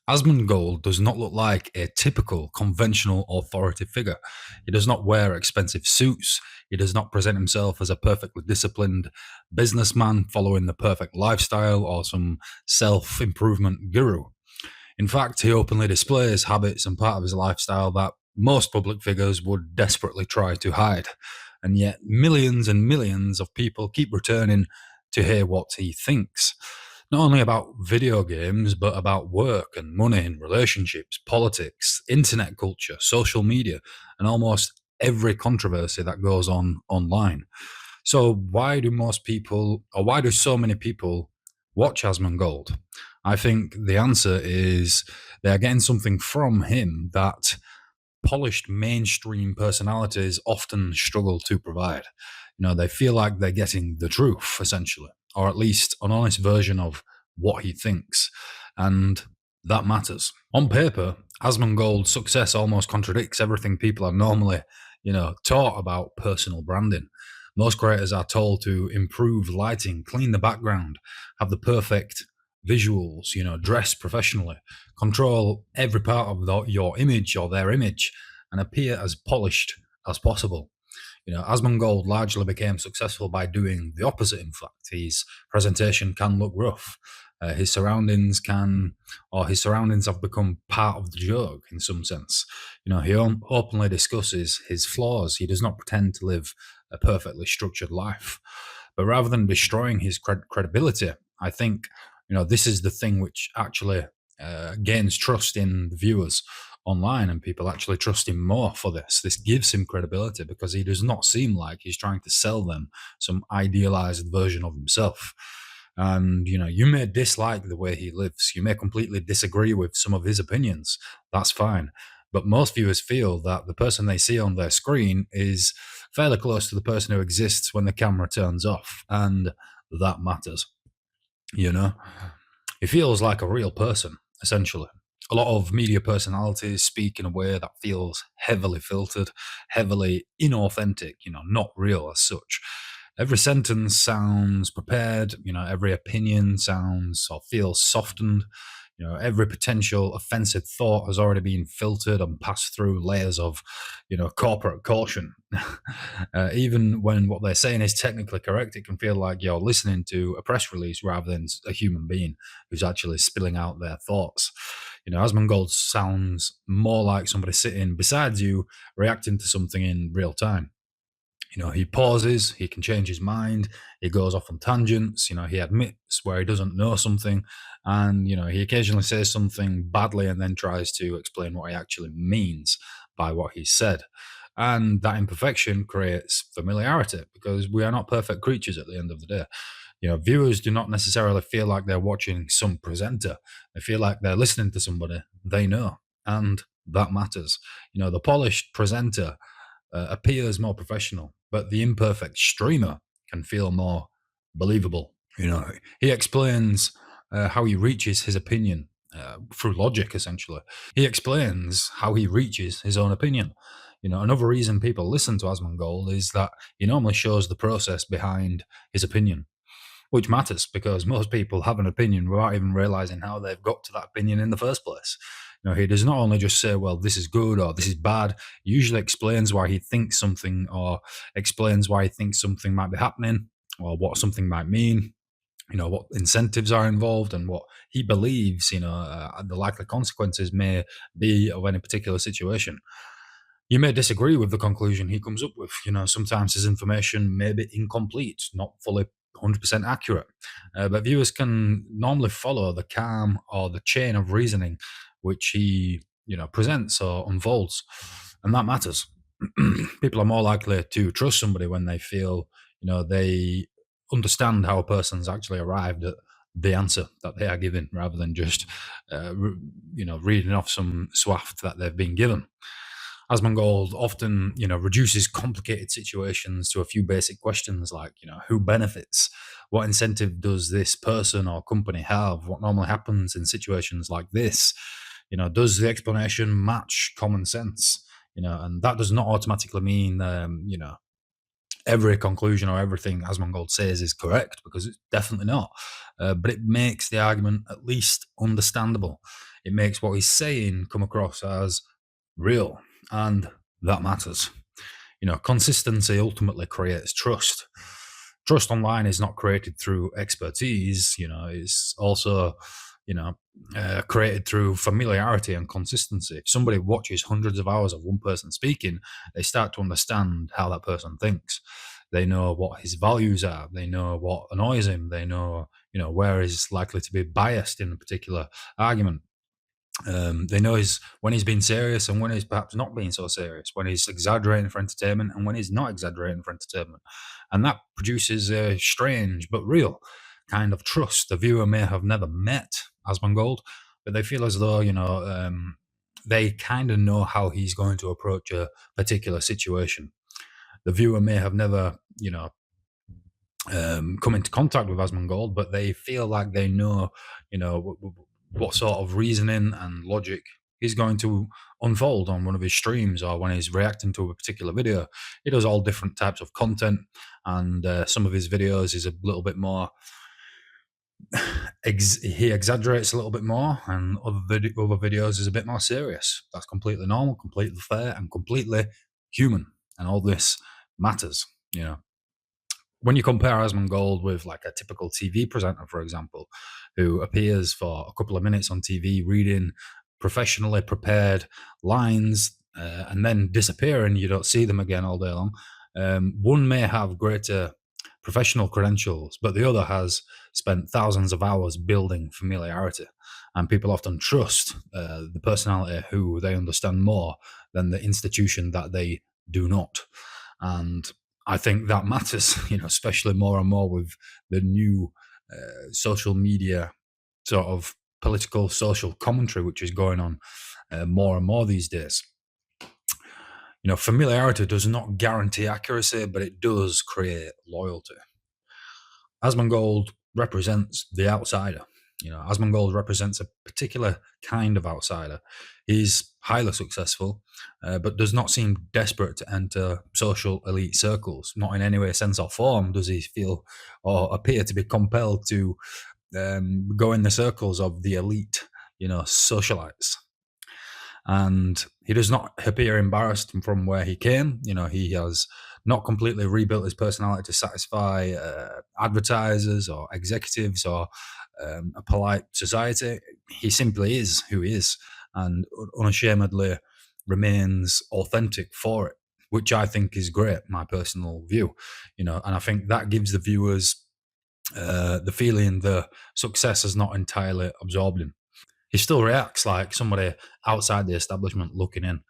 Asmongold does not look like a typical conventional authority figure. He does not wear expensive suits. He does not present himself as a perfectly disciplined businessman following the perfect lifestyle or some self improvement guru. In fact, he openly displays habits and part of his lifestyle that most public figures would desperately try to hide. And yet, millions and millions of people keep returning to hear what he thinks. Not only about video games, but about work and money and relationships, politics, internet culture, social media, and almost every controversy that goes on online. So, why do so many people watch Asmongold? I think the answer is they're getting something from him that polished mainstream personalities often struggle to provide. They feel like they're getting the truth, essentially, or at least an honest version of what he thinks. And that matters. On paper, Asmongold's success almost contradicts everything people are normally, taught about personal branding. Most creators are told to improve lighting, clean the background, have the perfect visuals, dress professionally, control every part of your image or their image, and appear as polished as possible. Asmongold largely became successful by doing the opposite. In fact, his presentation can look rough. His surroundings have become part of the joke in some sense. He openly discusses his flaws. He does not pretend to live a perfectly structured life. But rather than destroying his credibility, I think this is the thing which actually gains trust in the viewers online, and people actually trust him more for this. This gives him credibility because he does not seem like he's trying to sell them some idealized version of himself. And you may dislike the way he lives, you may completely disagree with some of his opinions. That's fine. But most viewers feel that the person they see on their screen is fairly close to the person who exists when the camera turns off, and that matters. You know, he feels like a real person, essentially. A lot of media personalities speak in a way that feels heavily filtered, heavily inauthentic, not real as such. Every sentence sounds prepared, every opinion sounds or feels softened. Every potential offensive thought has already been filtered and passed through layers of, corporate caution. Even when what they're saying is technically correct, it can feel like you're listening to a press release rather than a human being who's actually spilling out their thoughts. Asmongold sounds more like somebody sitting beside you, reacting to something in real time. He pauses, he can change his mind, he goes off on tangents, he admits where he doesn't know something, and, he occasionally says something badly and then tries to explain what he actually means by what he said. And that imperfection creates familiarity because we are not perfect creatures at the end of the day. Viewers do not necessarily feel like they're watching some presenter. They feel like they're listening to somebody they know, and that matters. The polished presenter appears more professional, but the imperfect streamer can feel more believable. He explains how he reaches his opinion through logic, essentially. He explains how he reaches his own opinion. Another reason people listen to Asmongold is that he normally shows the process behind his opinion, which matters because most people have an opinion without even realizing how they've got to that opinion in the first place. He does not only just say, well, this is good or this is bad. He usually explains why he thinks something or explains why he thinks something might be happening or what something might mean, what incentives are involved and what he believes, the likely consequences may be of any particular situation. You may disagree with the conclusion he comes up with. Sometimes his information may be incomplete, not fully 100% accurate. But viewers can normally follow the calm or the chain of reasoning which he, presents or unfolds. And that matters. People are more likely to trust somebody when they feel, they understand how a person's actually arrived at the answer that they are giving rather than just, reading off some swath that they've been given. Asmongold often, reduces complicated situations to a few basic questions like, who benefits? What incentive does this person or company have? What normally happens in situations like this? Does the explanation match common sense? And that does not automatically mean, every conclusion or everything Asmongold says is correct because it's definitely not. But it makes the argument at least understandable. it makes what he's saying come across as real, and that matters. Consistency ultimately creates trust. Trust online is not created through expertise. It's also, you know, created through familiarity and consistency. If somebody watches hundreds of hours of one person speaking, they start to understand how that person thinks. They know what his values are. They know what annoys him. They know, where he's likely to be biased in a particular argument. They know when he's being serious and when he's perhaps not being so serious, when he's exaggerating for entertainment and when he's not exaggerating for entertainment. And that produces a strange but real kind of trust. The viewer may have never met Asmongold, but they feel as though, they kind of know how he's going to approach a particular situation. The viewer may have never, come into contact with Asmongold, but they feel like they know, what sort of reasoning and logic is going to unfold on one of his streams or when he's reacting to a particular video. He does all different types of content, and some of his videos is a little bit more. He exaggerates a little bit more, and other videos is a bit more serious. That's completely normal, completely fair, and completely human. And all this matters, when you compare Asmongold with like a typical TV presenter, for example, who appears for a couple of minutes on TV reading professionally prepared lines and then disappear and you don't see them again all day long, one may have greater professional credentials, but the other has spent thousands of hours building familiarity. And people often trust the personality who they understand more than the institution that they do not. And I think that matters, especially more and more with the new social media sort of political social commentary, which is going on more and more these days. Familiarity does not guarantee accuracy, but it does create loyalty. Asmongold represents the outsider. Asmongold represents a particular kind of outsider. He's highly successful, but does not seem desperate to enter social elite circles. Not in any way, sense, or form does he feel or appear to be compelled to go in the circles of the elite, socialites. And he does not appear embarrassed from where he came. He has not completely rebuilt his personality to satisfy advertisers or executives or a polite society. He simply is who he is and unashamedly remains authentic for it, which I think is great, my personal view. And I think that gives the viewers the feeling the success is not entirely absorbed him. He still reacts like somebody outside the establishment looking in.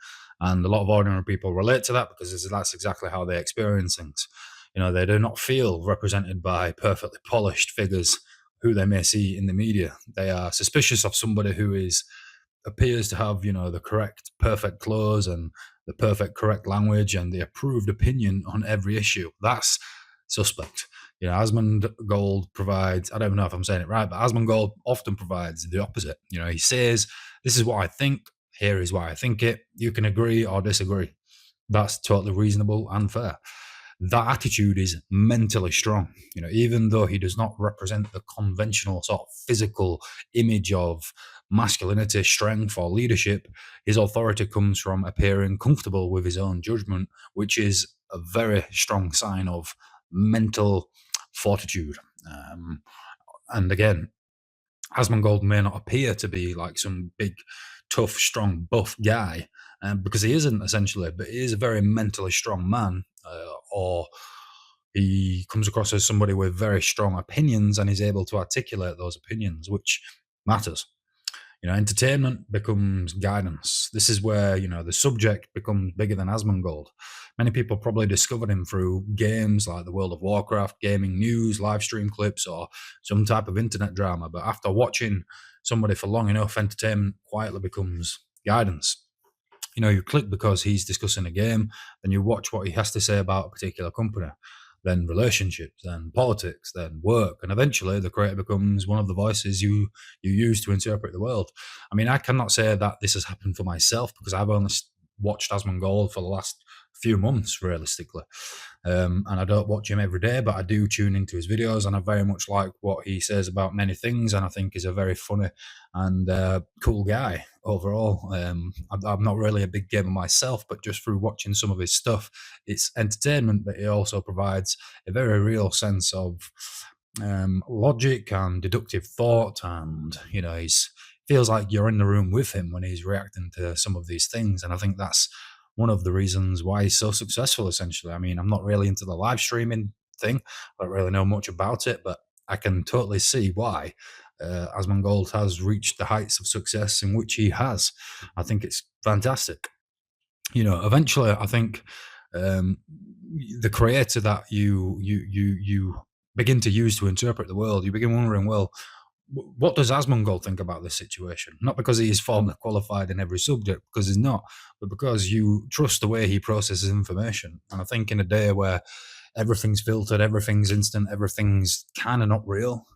And a lot of ordinary people relate to that because that's exactly how they experience things. They do not feel represented by perfectly polished figures who they may see in the media. They are suspicious of somebody who appears to have, the correct, perfect clothes and the perfect, correct language and the approved opinion on every issue. That's suspect. Asmongold provides, I don't know if I'm saying it right, but Asmongold often provides the opposite. He says, this is what I think, here is why I think it. You can agree or disagree. That's totally reasonable and fair. That attitude is mentally strong. Even though he does not represent the conventional sort of physical image of masculinity, strength, or leadership, his authority comes from appearing comfortable with his own judgment, which is a very strong sign of mental fortitude. And again, Asmongold may not appear to be like some big, tough, strong, buff guy, because he isn't essentially, but he is a very mentally strong man, or he comes across as somebody with very strong opinions and is able to articulate those opinions, which matters. Entertainment becomes guidance. This is where, the subject becomes bigger than Asmongold. Many people probably discovered him through games like the World of Warcraft, gaming news, live stream clips, or some type of internet drama. But after watching somebody for long enough, entertainment quietly becomes guidance. You click because he's discussing a game, then you watch what he has to say about a particular company, then relationships, then politics, then work, and eventually the creator becomes one of the voices you use to interpret the world. I mean, I cannot say that this has happened for myself because I've only watched Asmongold for the last few months, realistically. And I don't watch him every day, but I do tune into his videos, and I very much like what he says about many things. And I think he's a very funny and cool guy overall. I'm not really a big gamer myself, but just through watching some of his stuff, it's entertainment, but he also provides a very real sense of logic and deductive thought. And, he's feels like you're in the room with him when he's reacting to some of these things. And I think that's one of the reasons why he's so successful, essentially. I mean, I'm not really into the live streaming thing. I don't really know much about it, but I can totally see why Asmongold has reached the heights of success in which he has. I think it's fantastic. Eventually, I think um, the creator that you begin to use to interpret the world, you begin wondering, well, what does Asmongold think about this situation? Not because he is formally qualified in every subject, because he's not, but because you trust the way he processes information. And I think in a day where everything's filtered, everything's instant, everything's kind of not real,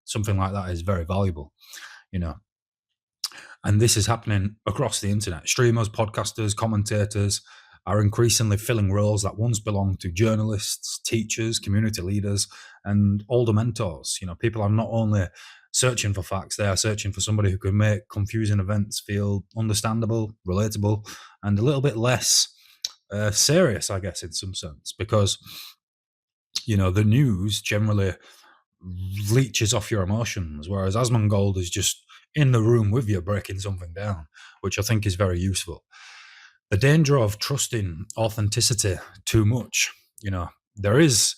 something like that is very valuable, you know. And this is happening across the internet. Streamers, podcasters, commentators are increasingly filling roles that once belonged to journalists, teachers, community leaders, and older mentors. People are not only searching for facts, they are searching for somebody who can make confusing events feel understandable, relatable, and a little bit less serious, I guess, in some sense. Because, the news generally leeches off your emotions, whereas Asmongold is just in the room with you, breaking something down, which I think is very useful. The danger of trusting authenticity too much, there is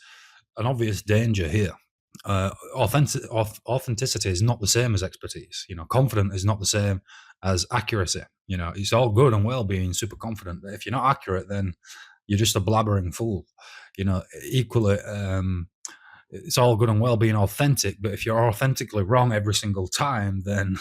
an obvious danger here. Authenticity is not the same as expertise. Confident is not the same as accuracy. It's all good and well being super confident, but if you're not accurate, then you're just a blabbering fool. Equally, it's all good and well being authentic, but if you're authentically wrong every single time, then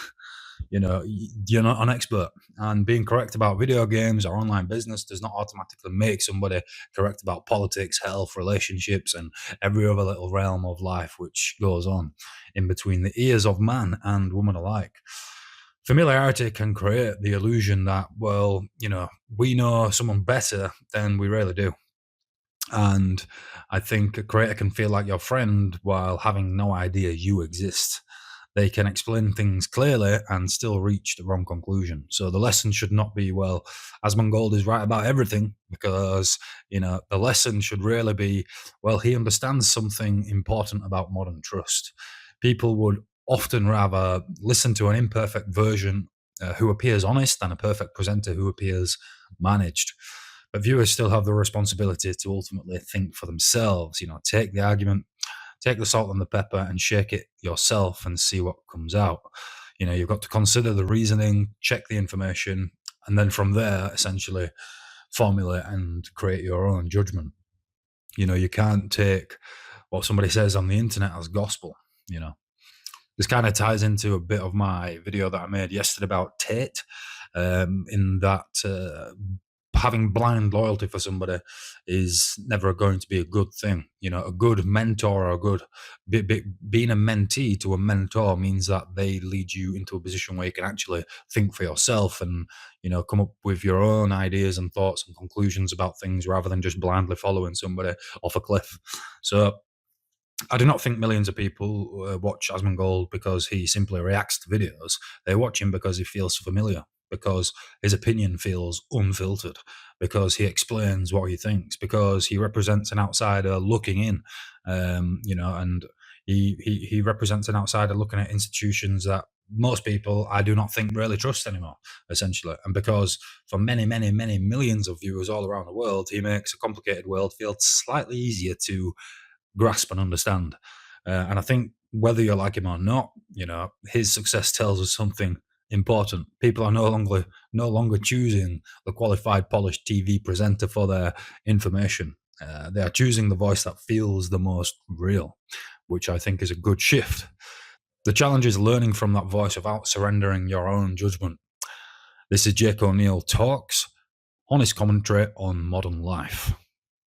you're not an expert. And being correct about video games or online business does not automatically make somebody correct about politics, health, relationships, and every other little realm of life which goes on in between the ears of man and woman alike. Familiarity can create the illusion that, well, we know someone better than we really do. And I think a creator can feel like your friend while having no idea you exist. They can explain things clearly and still reach the wrong conclusion. So the lesson should not be, well, Asmongold is right about everything, because, the lesson should really be, well, he understands something important about modern trust. People would often rather listen to an imperfect version who appears honest than a perfect presenter who appears managed. But viewers still have the responsibility to ultimately think for themselves. Take the argument, take the salt and the pepper, and shake it yourself and see what comes out. You've got to consider the reasoning, check the information, and then from there, essentially, formulate and create your own judgment. You can't take what somebody says on the internet as gospel. This kind of ties into a bit of my video that I made yesterday about Tate, in that having blind loyalty for somebody is never going to be a good thing. A good mentor, or a good being a mentee to a mentor means that they lead you into a position where you can actually think for yourself and come up with your own ideas and thoughts and conclusions about things, rather than just blindly following somebody off a cliff. So I do not think millions of people watch Asmongold because he simply reacts to videos. They watch him because he feels familiar, because his opinion feels unfiltered, because he explains what he thinks, because he represents an outsider looking in, and he represents an outsider looking at institutions that most people, I do not think, really trust anymore, essentially. And because for many, many, many millions of viewers all around the world, he makes a complicated world feel slightly easier to grasp and understand. And I think whether you like him or not, his success tells us something important. People are no longer choosing the qualified, polished TV presenter for their information. They are choosing the voice that feels the most real, which I think is a good shift. The challenge is learning from that voice without surrendering your own judgment. This is Jake O'Neill Talks, honest commentary on modern life.